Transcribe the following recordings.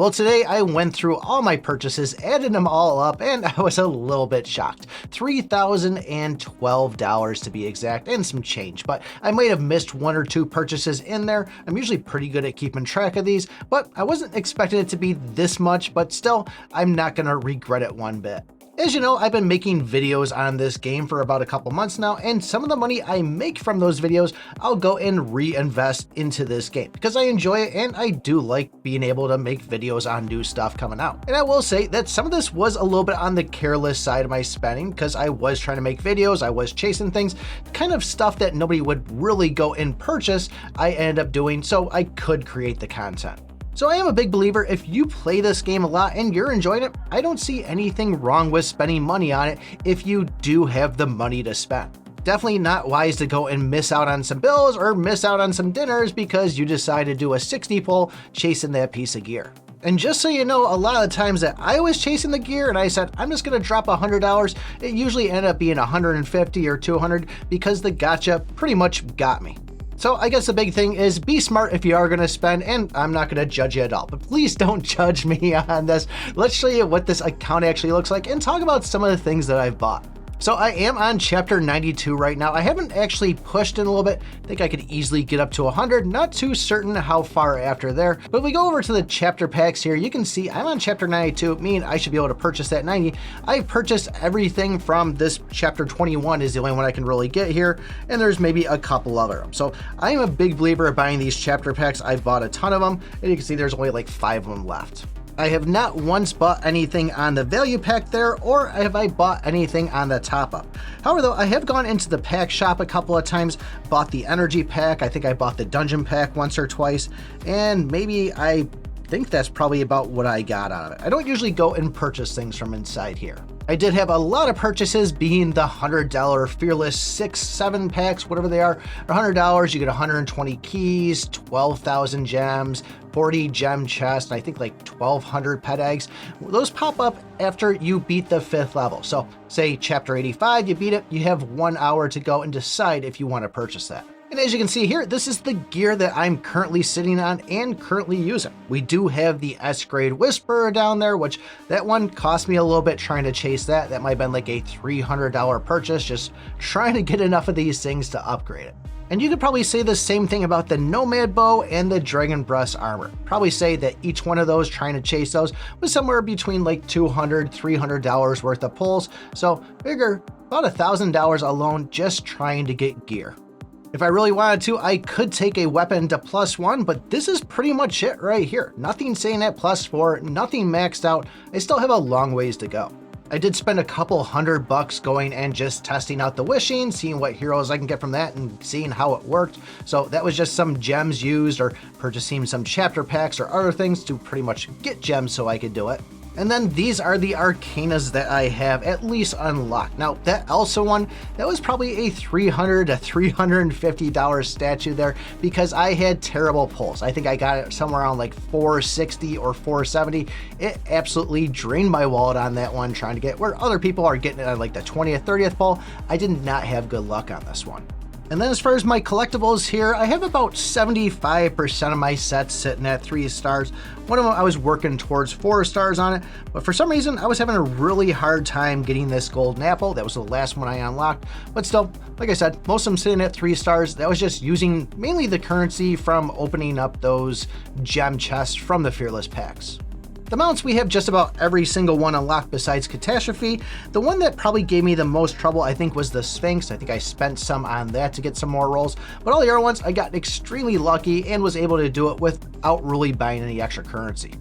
Well, today I went through all my purchases, added them all up, and I was a little bit shocked. $3,012 to be exact, and some change, but I might have missed one or two purchases in there. I'm usually pretty good at keeping track of these, but I wasn't expecting it to be this much, but still, I'm not gonna regret it one bit. As you know, I've been making videos on this game for about a couple months now, and some of the money I make from those videos, I'll go and reinvest into this game because I enjoy it and I do like being able to make videos on new stuff coming out. And I will say that some of this was a little bit on the careless side of my spending because I was trying to make videos, I was chasing things, kind of stuff that nobody would really go and purchase, I ended up doing so I could create the content. So I am a big believer if you play this game a lot and you're enjoying it, I don't see anything wrong with spending money on it if you do have the money to spend. Definitely not wise to go and miss out on some bills or miss out on some dinners because you decide to do a 60 pull chasing that piece of gear. And just so you know, a lot of the times that I was chasing the gear and I said, I'm just gonna drop $100, it usually ended up being $150 or $200 because the gotcha pretty much got me. So I guess the big thing is be smart if you are gonna spend, and I'm not gonna judge you at all, but please don't judge me on this. Let's show you what this account actually looks like and talk about some of the things that I've bought. So I am on chapter 92 right now. I haven't actually pushed in a little bit. I think I could easily get up to 100. Not too certain how far after there. But if we go over to the chapter packs here, you can see I'm on chapter 92, meaning I should be able to purchase that 90. I've purchased everything from this chapter 21 is the only one I can really get here. And there's maybe a couple other. So I am a big believer of buying these chapter packs. I've bought a ton of them. And you can see there's only like 5 of them left. I have not once bought anything on the value pack there, or have I bought anything on the top up. However though, I have gone into the pack shop a couple of times, bought the energy pack, I think I bought the dungeon pack once or twice, and maybe I think that's probably about what I got out of it. I don't usually go and purchase things from inside here. I did have a lot of purchases, being the $100 Fearless 6-7 packs, whatever they are. $100, you get 120 keys, 12,000 gems, 40 gem chests, and I think like 1,200 pet eggs. Those pop up after you beat the 5th level. So say chapter 85, you beat it, you have 1 hour to go and decide if you want to purchase that. And as you can see here, this is the gear that I'm currently sitting on and currently using. We do have the S-grade Whisperer down there, which that one cost me a little bit trying to chase that. That might have been like a $300 purchase, just trying to get enough of these things to upgrade it. And you could probably say the same thing about the Nomad Bow and the Dragon Breast Armor. Probably say that each one of those, trying to chase those, was somewhere between like $200, $300 worth of pulls. So figure about $1,000 alone just trying to get gear. If I really wanted to, I could take a weapon to +1, but this is pretty much it right here. Nothing saying at +4, nothing maxed out. I still have a long ways to go. I did spend a couple $100 going and just testing out the wishing, seeing what heroes I can get from that and seeing how it worked. So that was just some gems used or purchasing some chapter packs or other things to pretty much get gems so I could do it. And then these are the Arcanas that I have at least unlocked. Now that Elsa one, that was probably a $300 to $350 statue there because I had terrible pulls. I think I got it somewhere around like 460 or 470. It absolutely drained my wallet on that one trying to get where other people are getting it on like the 20th, 30th pull. I did not have good luck on this one. And then as far as my collectibles here, I have about 75% of my sets sitting at 3 stars. One of them I was working towards 4 stars on it, but for some reason I was having a really hard time getting this golden apple. That was the last one I unlocked, but still, like I said, most of them sitting at 3 stars. That was just using mainly the currency from opening up those gem chests from the Fearless packs. The mounts, we have just about every single one unlocked besides Catastrophe. The one that probably gave me the most trouble, I think, was the Sphinx. I think I spent some on that to get some more rolls, but all the other ones, I got extremely lucky and was able to do it without really buying any extra currency.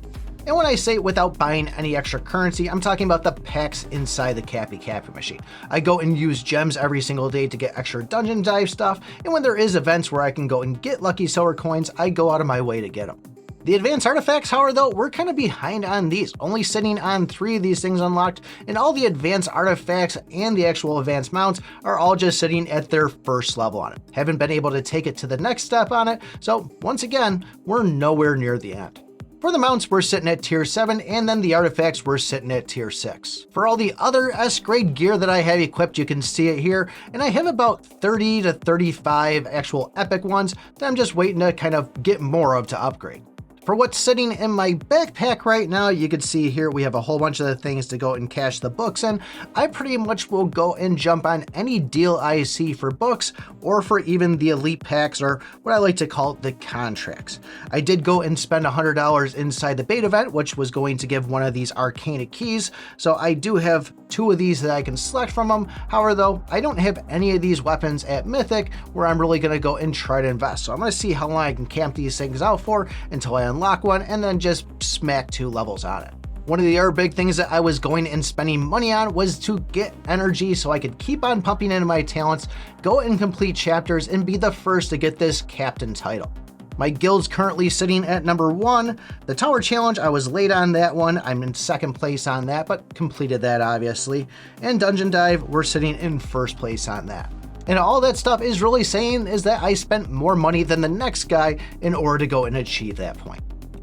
And when I say without buying any extra currency, I'm talking about the packs inside the Cappy machine. I go and use gems every single day to get extra dungeon dive stuff, and when there is events where I can go and get lucky silver coins, I go out of my way to get them. The advanced artifacts, however, though, we're kind of behind on these, only sitting on 3 of these things unlocked, and all the advanced artifacts and the actual advanced mounts are all just sitting at their first level on it. Haven't been able to take it to the next step on it, so once again, we're nowhere near the end. For the mounts, we're sitting at tier 7, and then the artifacts, we're sitting at tier 6. For all the other S-grade gear that I have equipped, you can see it here, and I have about 30 to 35 actual epic ones that I'm just waiting to kind of get more of to upgrade. For what's sitting in my backpack right now, you can see here we have a whole bunch of the things to go and cash the books in. I pretty much will go and jump on any deal I see for books or for even the elite packs, or what I like to call the contracts. I did go and spend $100 inside the beta event, which was going to give one of these arcana keys. So I do have 2 of these that I can select from them. However, though, I don't have any of these weapons at Mythic where I'm really going to go and try to invest. So I'm going to see how long I can camp these things out for until I unlock one and then just smack 2 levels on it. One of the other big things that I was going and spending money on was to get energy so I could keep on pumping into my talents, go and complete chapters, and be the first to get this captain title. My guild's currently sitting at number 1. The tower challenge, I was late on that one. I'm in 2nd place on that, but completed that obviously. And dungeon dive, we're sitting in 1st place on that. And all that stuff is really saying is that I spent more money than the next guy in order to go and achieve that point.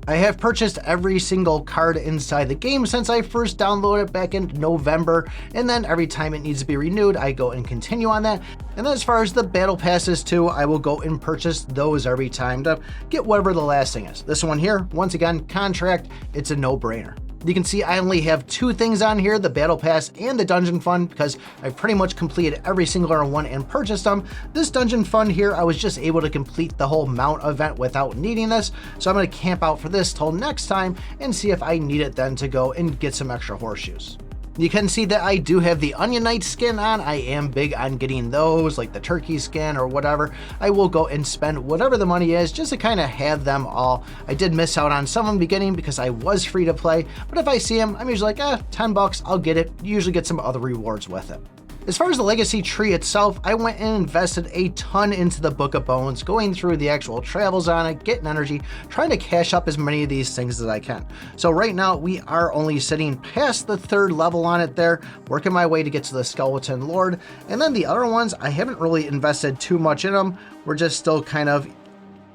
I have purchased every single card inside the game since I first downloaded it back in November, and then every time it needs to be renewed, I go and continue on that. And then as far as the battle passes too, I will go and purchase those every time to get whatever the last thing is. This one here, once again, contract, it's a no-brainer. You can see I only have 2 things on here, the Battle Pass and the Dungeon Fund, because I pretty much completed every single one and purchased them. This Dungeon Fund here, I was just able to complete the whole Mount event without needing this, so I'm going to camp out for this till next time and see if I need it then to go and get some extra horseshoes. You can see that I do have the Onion Knight skin on. I am big on getting those, like the turkey skin or whatever. I will go and spend whatever the money is just to kind of have them all. I did miss out on some in the beginning because I was free to play, but if I see them, I'm usually like, 10 bucks, I'll get it. Usually get some other rewards with it. As far as the legacy tree itself, I went and invested a ton into the Book of Bones, going through the actual travels on it, getting energy, trying to cash up as many of these things as I can. So right now we are only sitting past the 3rd level on it there, working my way to get to the Skeleton Lord. And then the other ones, I haven't really invested too much in them. We're just still kind of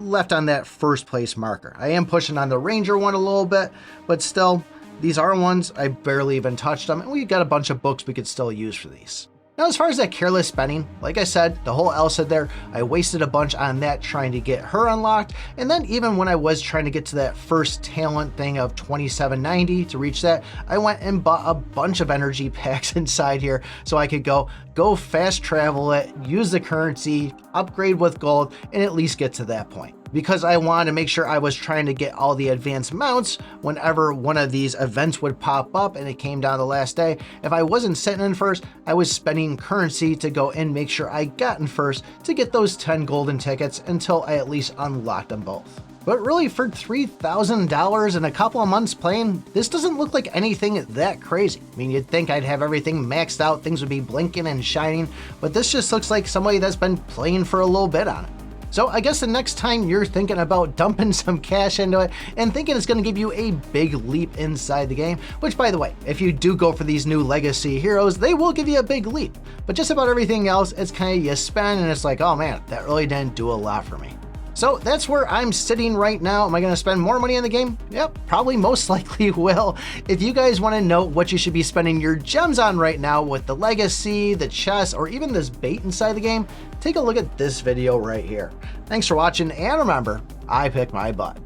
left on that 1st place marker. I am pushing on the Ranger one a little bit, but still, these are ones I barely even touched them, and we got a bunch of books we could still use for these. Now, as far as that careless spending, like I said, the whole Elsa there, I wasted a bunch on that trying to get her unlocked. And then even when I was trying to get to that first talent thing of 2790 to reach that, I went and bought a bunch of energy packs inside here so I could go fast travel it, use the currency, upgrade with gold, and at least get to that point. Because I wanted to make sure I was trying to get all the advanced mounts whenever one of these events would pop up and it came down the last day. If I wasn't sitting in first, I was spending currency to go and make sure I got in first to get those 10 golden tickets until I at least unlocked them both. But really, for $3,000 in a couple of months playing, this doesn't look like anything that crazy. I mean, you'd think I'd have everything maxed out, things would be blinking and shining, but this just looks like somebody that's been playing for a little bit on it. So I guess the next time you're thinking about dumping some cash into it and thinking it's going to give you a big leap inside the game, which by the way, if you do go for these new legacy heroes, they will give you a big leap. But just about everything else, it's kind of you spend and it's like, oh man, that really didn't do a lot for me. So that's where I'm sitting right now. Am I going to spend more money on the game? Yep, probably most likely will. If you guys want to know what you should be spending your gems on right now with the legacy, the chest, or even this bait inside the game, take a look at this video right here. Thanks for watching, and remember, I pick my butt.